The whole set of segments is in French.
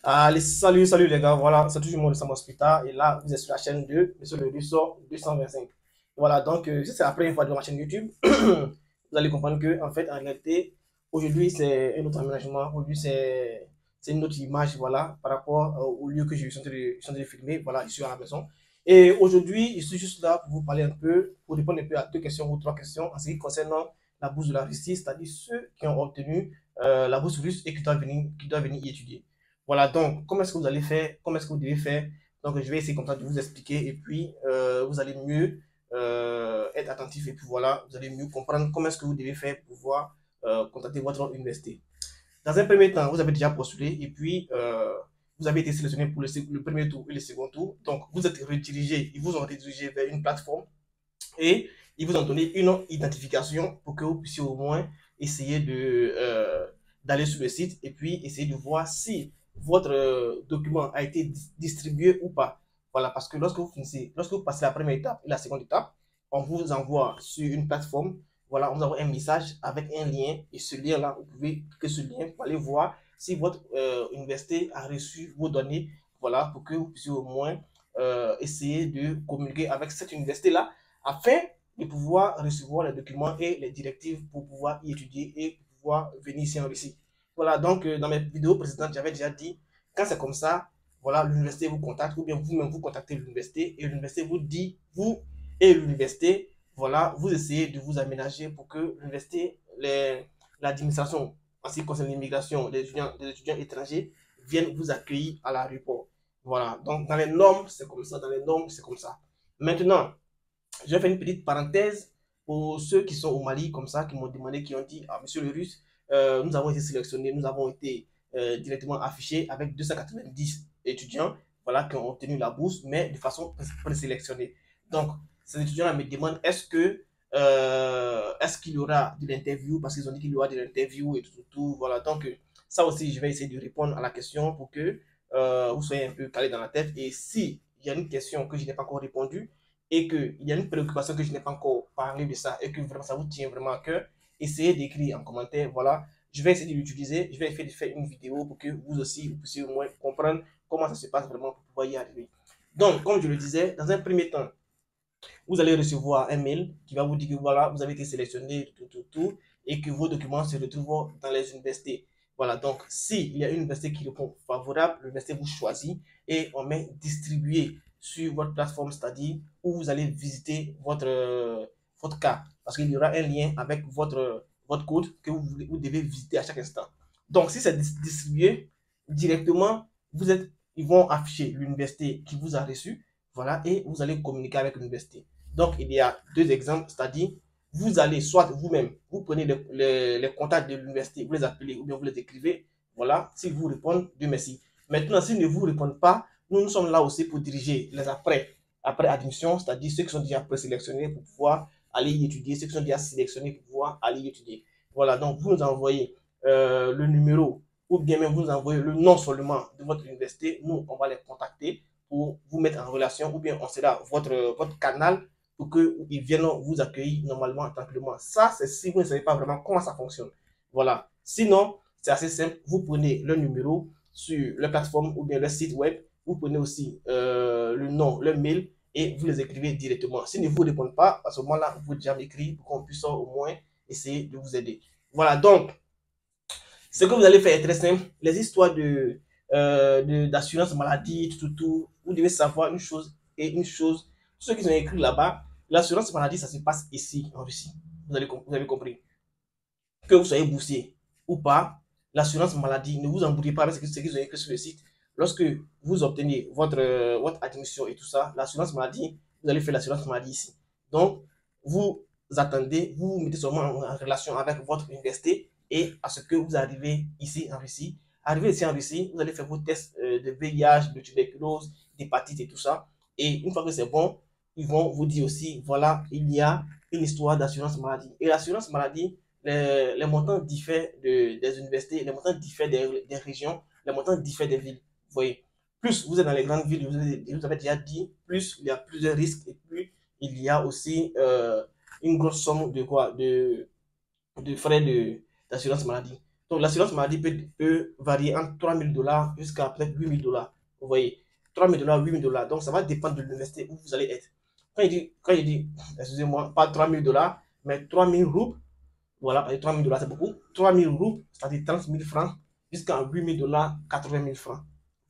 Allez, salut les gars, voilà, c'est toujours moi de Sam Hospital et là, vous êtes sur la chaîne de Monsieur le Russo 225. Voilà, donc, si c'est la première fois de ma chaîne YouTube, vous allez comprendre que, en fait, en réalité, aujourd'hui, c'est un autre aménagement, aujourd'hui, c'est une autre image, voilà, par rapport au lieu que je suis en train de filmer, voilà, je suis à la maison. Et aujourd'hui, je suis juste là pour vous parler un peu, pour répondre un peu à deux questions ou trois questions en ce qui concerne la bourse de la Russie, c'est-à-dire ceux qui ont obtenu la bourse russe et qui doivent venir y étudier. Voilà, donc, comment est-ce que vous allez faire? Comment est-ce que vous devez faire? Donc, je vais essayer comme ça de vous expliquer et puis vous allez mieux être attentif et puis voilà, vous allez mieux comprendre comment est-ce que vous devez faire pour pouvoir contacter votre université. Dans un premier temps, vous avez déjà postulé et puis vous avez été sélectionné pour le premier tour et le second tour. Donc, vous êtes redirigé, ils vous ont redirigé vers une plateforme et ils vous ont donné une identification pour que vous puissiez au moins essayer d'aller sur le site et puis essayer de voir si votre document a été distribué ou pas. Voilà, parce que lorsque vous passez la première étape et la seconde étape, on vous envoie sur une plateforme, voilà, on vous envoie un message avec un lien et ce lien-là, vous pouvez cliquer sur ce lien pour aller voir si votre université a reçu vos données, voilà, pour que vous puissiez au moins essayer de communiquer avec cette université-là afin de pouvoir recevoir les documents et les directives pour pouvoir y étudier et pour pouvoir venir ici en Russie. Voilà, donc dans mes vidéos précédentes, j'avais déjà dit, quand c'est comme ça, voilà, l'université vous contacte ou bien vous-même vous contactez l'université et l'université vous dit, vous et l'université, voilà, vous essayez de vous aménager pour que l'université, l'administration, en ce qui concerne l'immigration, les étudiants étrangers, viennent vous accueillir à l'aéroport. Voilà, donc dans les normes, c'est comme ça, dans les normes, c'est comme ça. Maintenant, je vais faire une petite parenthèse pour ceux qui sont au Mali, comme ça, qui m'ont demandé, qui ont dit, ah, monsieur le Russe, nous avons été sélectionnés, nous avons été directement affichés avec 290 étudiants, voilà, qui ont obtenu la bourse, mais de façon présélectionnée. Donc, ces étudiants me demandent, est-ce qu'il y aura de l'interview, parce qu'ils ont dit qu'il y aura de l'interview et tout, voilà. Donc, ça aussi, je vais essayer de répondre à la question pour que vous soyez un peu calé dans la tête. Et si il y a une question que je n'ai pas encore répondu, et qu'il y a une préoccupation que je n'ai pas encore parlé de ça et que vraiment ça vous tient vraiment à cœur, essayez d'écrire en commentaire. Voilà, je vais essayer de l'utiliser. Je vais essayer de faire une vidéo pour que vous aussi, vous puissiez au moins comprendre comment ça se passe vraiment pour pouvoir y arriver. Donc, comme je le disais, dans un premier temps, vous allez recevoir un mail qui va vous dire que voilà, vous avez été sélectionné, tout, et que vos documents se retrouvent dans les universités. Voilà, donc s'il y a une université qui répond favorable, l'université vous choisit et on met distribuer sur votre plateforme, c'est-à-dire où vous allez visiter votre cas, parce qu'il y aura un lien avec votre code que vous devez visiter à chaque instant. Donc, si c'est distribué directement, ils vont afficher l'université qui vous a reçu, voilà, et vous allez communiquer avec l'université. Donc, il y a deux exemples, c'est-à-dire, vous allez soit vous-même, vous prenez les contacts de l'université, vous les appelez ou bien vous les écrivez. Voilà, s'ils vous répondent, Dieu merci. Maintenant, s'ils ne vous répondent pas, nous sommes là aussi pour diriger les après admission, c'est-à-dire ceux qui sont déjà présélectionnés pour pouvoir aller y étudier, ceux qui sont déjà sélectionnés pour pouvoir aller y étudier. Voilà, donc vous nous envoyez le numéro ou bien même vous nous envoyez le nom seulement de votre université. Nous, on va les contacter pour vous mettre en relation ou bien on sera votre canal pour qu'ils viennent vous accueillir normalement, tranquillement. Ça, c'est si vous ne savez pas vraiment comment ça fonctionne. Voilà. Sinon, c'est assez simple. Vous prenez le numéro sur la plateforme ou bien le site web. Vous prenez aussi le nom, le mail et vous les écrivez directement. S'ils ne vous répondent pas, à ce moment-là, vous pouvez déjà m'écrire pour qu'on puisse au moins essayer de vous aider. Voilà, donc, ce que vous allez faire est très simple. Les histoires d'assurance maladie, vous devez savoir une chose et une chose. Ceux qui ont écrit là-bas, l'assurance maladie, ça se passe ici, en Russie. Vous avez compris. Que vous soyez boursier ou pas, l'assurance maladie, ne vous embrouillez pas avec ce qu'ils ont écrit sur le site. Lorsque vous obtenez votre admission et tout ça, l'assurance maladie, vous allez faire l'assurance maladie ici. Donc, vous attendez, vous vous mettez seulement en relation avec votre université et à ce que vous arrivez ici en Russie. Arrivez ici en Russie, vous allez faire vos tests de VIH, de tuberculose, d'hépatite et tout ça. Et une fois que c'est bon, ils vont vous dire aussi, voilà, il y a une histoire d'assurance maladie. Et l'assurance maladie, les montants diffèrent des universités, les montants diffèrent des régions, les montants diffèrent des villes. Vous voyez, plus vous êtes dans les grandes villes, vous avez déjà dit, plus il y a plusieurs risques et plus il y a aussi une grosse somme de frais d'assurance maladie. Donc, l'assurance maladie peut varier entre 3 000 $ jusqu'à peut-être 8 000 $. Vous voyez, 3 000 $, 8 000 $. Donc, ça va dépendre de l'université où vous allez être. Quand il dit excusez-moi, pas 3 000 $, mais 3 000 roubles, voilà, 3 000 $, c'est beaucoup. 3 000 roubles, c'est-à-dire 30 000 francs, jusqu'à 8 000 $, 80 000 francs.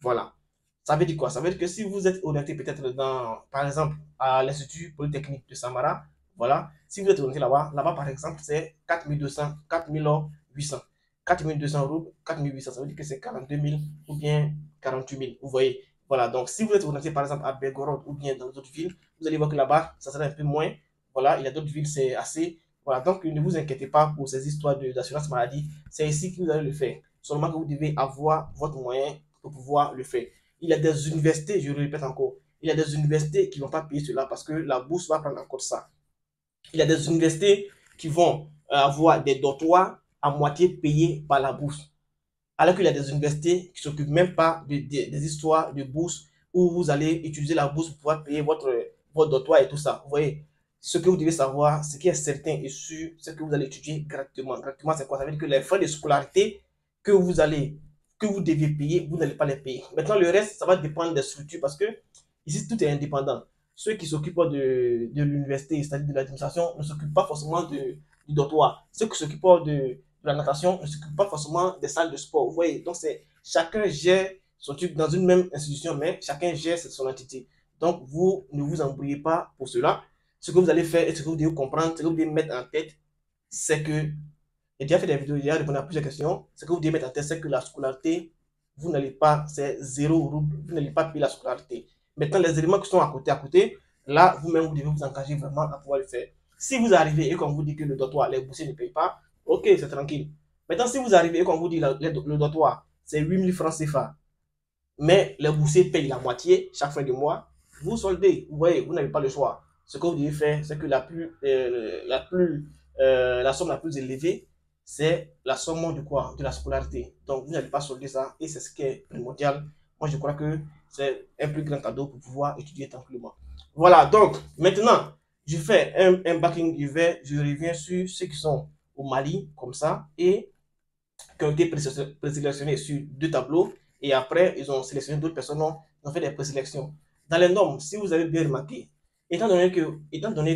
Voilà. Ça veut dire quoi? Ça veut dire que si vous êtes orienté peut-être dans, par exemple, à l'Institut Polytechnique de Samara, voilà, si vous êtes orienté là-bas, par exemple, c'est 4 200, 4 800. 4 200 roubles, 4 800, ça veut dire que c'est 42 000 ou bien 48 000. Vous voyez? Voilà, donc si vous êtes orienté par exemple à Belgorod ou bien dans d'autres villes, vous allez voir que là-bas, ça sera un peu moins. Voilà, il y a d'autres villes, c'est assez. Voilà, donc ne vous inquiétez pas pour ces histoires d'assurance maladie. C'est ici que vous allez le faire. Seulement que vous devez avoir votre moyen pour pouvoir le faire. Il y a des universités, je le répète encore, il y a des universités qui ne vont pas payer cela parce que la bourse va prendre en compte ça. Il y a des universités qui vont avoir des dortoirs à moitié payés par la bourse. Alors qu'il y a des universités qui ne s'occupent même pas des histoires de bourse où vous allez utiliser la bourse pour pouvoir payer votre dortoir et tout ça. Vous voyez, ce que vous devez savoir, ce qui est certain et sûr, c'est que vous allez étudier gratuitement. Gratuitement, c'est quoi? Ça veut dire que les frais de scolarité que vous devez payer, vous n'allez pas les payer. Maintenant, le reste, ça va dépendre des structures parce que ici, tout est indépendant. Ceux qui s'occupent de l'université, c'est-à-dire de l'administration, ne s'occupent pas forcément du dortoir. Ceux qui s'occupent de la natation ne s'occupent pas forcément des salles de sport. Vous voyez, donc chacun gère son truc dans une même institution, mais chacun gère son entité. Donc, vous ne vous embrouillez pas pour cela. Ce que vous allez faire et ce que vous devez comprendre, ce que vous devez mettre en tête, c'est que j'ai déjà fait des vidéos, j'ai déjà répondu à plusieurs questions. Ce que vous devez mettre en tête, c'est que la scolarité, vous n'allez pas, c'est 0 rouble, vous n'allez pas payer la scolarité. Maintenant, les éléments qui sont à côté, là, vous-même, vous devez vous engager vraiment à pouvoir le faire. Si vous arrivez et qu'on vous dit que le dortoir, les boursiers ne payent pas, ok, c'est tranquille. Maintenant, si vous arrivez et qu'on vous dit le dortoir, c'est 8 000 francs CFA, mais les boursiers payent la moitié chaque fin de mois, vous soldez, vous voyez, vous n'avez pas le choix. Ce que vous devez faire, c'est que la somme la plus élevée, c'est la somme de quoi? De la scolarité. Donc, vous n'allez pas solder ça et c'est ce qui est primordial. Moi, je crois que c'est un plus grand cadeau pour pouvoir étudier tranquillement. Voilà, donc, maintenant, je fais un backing, je reviens sur ceux qui sont au Mali, comme ça, et qui ont été présélectionnés sur 2 tableaux. Et après, ils ont sélectionné d'autres personnes, ils ont fait des présélections. Dans les normes, si vous avez bien remarqué, étant donné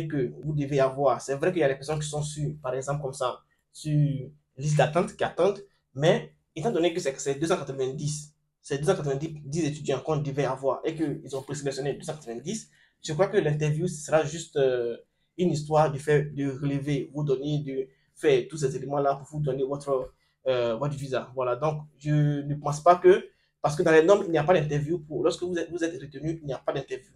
que vous devez avoir, c'est vrai qu'il y a des personnes qui sont sur, par exemple, comme ça, sur liste d'attente, qui attendent, mais étant donné que c'est 290 étudiants qu'on devait avoir et qu'ils ont présélectionné 290, je crois que l'interview sera juste une histoire de faire, de relever, vous donner, de faire tous ces éléments-là pour vous donner votre visa. Voilà, donc je ne pense pas que, parce que dans les normes, il n'y a pas d'interview. Lorsque vous êtes retenu, il n'y a pas d'interview.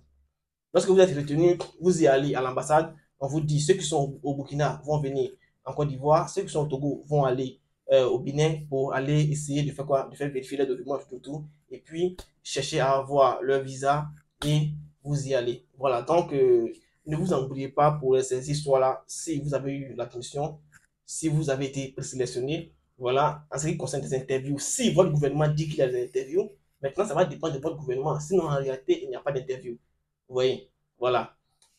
Lorsque vous êtes retenu, vous y allez à l'ambassade, on vous dit ceux qui sont au Burkina vont venir en Côte d'Ivoire, ceux qui sont au Togo vont aller au Bénin pour aller essayer de faire quoi? De faire vérifier les documents, tout, et puis chercher à avoir leur visa et vous y allez. Voilà, donc ne vous embrouillez pas pour ces histoires-là. Si vous avez eu l'admission, si vous avez été présélectionné, voilà, en ce qui concerne des interviews, si votre gouvernement dit qu'il y a des interviews, maintenant ça va dépendre de votre gouvernement. Sinon, en réalité, il n'y a pas d'interview. Vous voyez, voilà.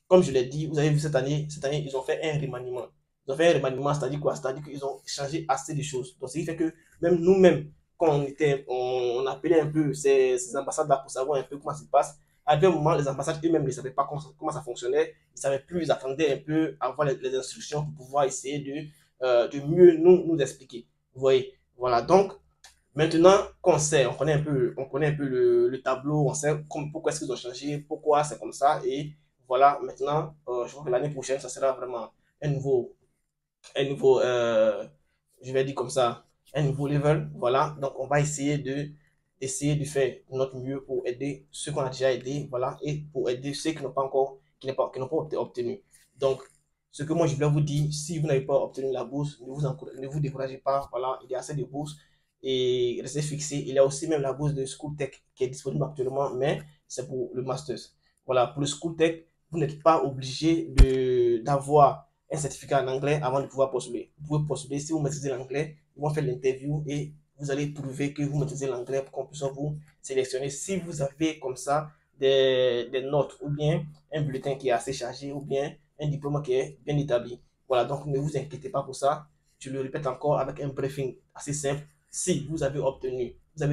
Comme je l'ai dit, vous avez vu cette année, ils ont fait un remaniement. Ils ont fait un remaniement, c'est-à-dire quoi? C'est-à-dire qu'ils ont changé assez de choses. Donc, ce qui fait que même nous-mêmes, quand on appelait un peu ces ambassades-là pour savoir un peu comment ça se passe, à un moment, les ambassades eux-mêmes ne savaient pas comment ça fonctionnait. Ils ne savaient plus, ils attendaient un peu à avoir les instructions pour pouvoir essayer de mieux nous expliquer. Vous voyez, voilà. Donc, maintenant qu'on sait, on connaît un peu le tableau, on sait pourquoi est-ce qu'ils ont changé, pourquoi c'est comme ça. Et voilà, maintenant, je crois que l'année prochaine, ça sera vraiment un nouveau je vais dire comme ça, un nouveau level. Voilà, donc on va essayer de faire notre mieux pour aider ceux qu'on a déjà aidés, voilà, et pour aider ceux qui n'ont pas encore, qui n'ont pas obtenu. Donc, ce que moi je voulais vous dire, si vous n'avez pas obtenu la bourse, ne vous découragez pas. Voilà, il y a assez de bourses et restez fixé. Il y a aussi même la bourse de School Tech qui est disponible actuellement, mais c'est pour le Masters. Voilà, pour le School Tech, vous n'êtes pas obligé d'avoir un certificat en anglais avant de pouvoir postuler. Vous pouvez postuler si vous maîtrisez l'anglais, ils vont faire l'interview et vous allez prouver que vous maîtrisez l'anglais pour qu'on puisse vous sélectionner. Si vous avez comme ça des notes ou bien un bulletin qui est assez chargé ou bien un diplôme qui est bien établi. Voilà, donc ne vous inquiétez pas pour ça. je le répète encore avec un briefing assez simple. Si vous avez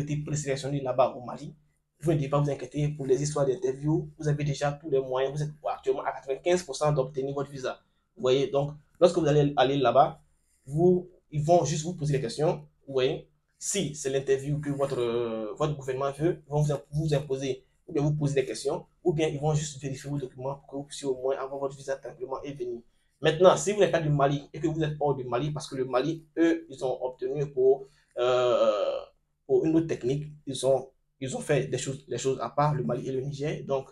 été présélectionné là-bas au Mali, vous ne devez pas vous inquiéter pour les histoires d'interview. Vous avez déjà tous les moyens. Vous êtes actuellement à 95% d'obtenir votre visa. Vous voyez, donc, lorsque vous allez aller là-bas, ils vont juste vous poser des questions. Vous voyez, si c'est l'interview que votre gouvernement veut, ils vont vous imposer ou bien vous poser des questions, ou bien ils vont juste vérifier vos documents pour que vous puissiez au moins avoir votre visa tranquillement et venir. Maintenant, si vous n'êtes pas du Mali et que vous êtes hors du Mali, parce que le Mali, eux, ils ont obtenu pour une autre technique, ils ont fait des choses à part, le Mali et le Niger. Donc,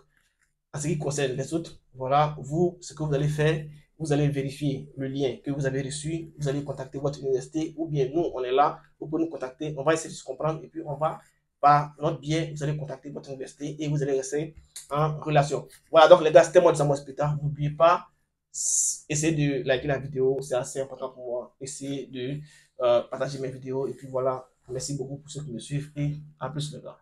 en ce qui concerne les autres, voilà, vous, ce que vous allez faire, vous allez vérifier le lien que vous avez reçu, vous allez contacter votre université, ou bien nous, on est là, vous pouvez nous contacter, on va essayer de se comprendre, et puis on va, par notre biais, vous allez contacter votre université, et vous allez rester en relation. Voilà, donc les gars, c'était moi de Samuel Spita. N'oubliez pas, essayez de liker la vidéo, c'est assez important pour moi. Essayez de partager mes vidéos, et puis voilà, merci beaucoup pour ceux qui me suivent, et à plus les gars.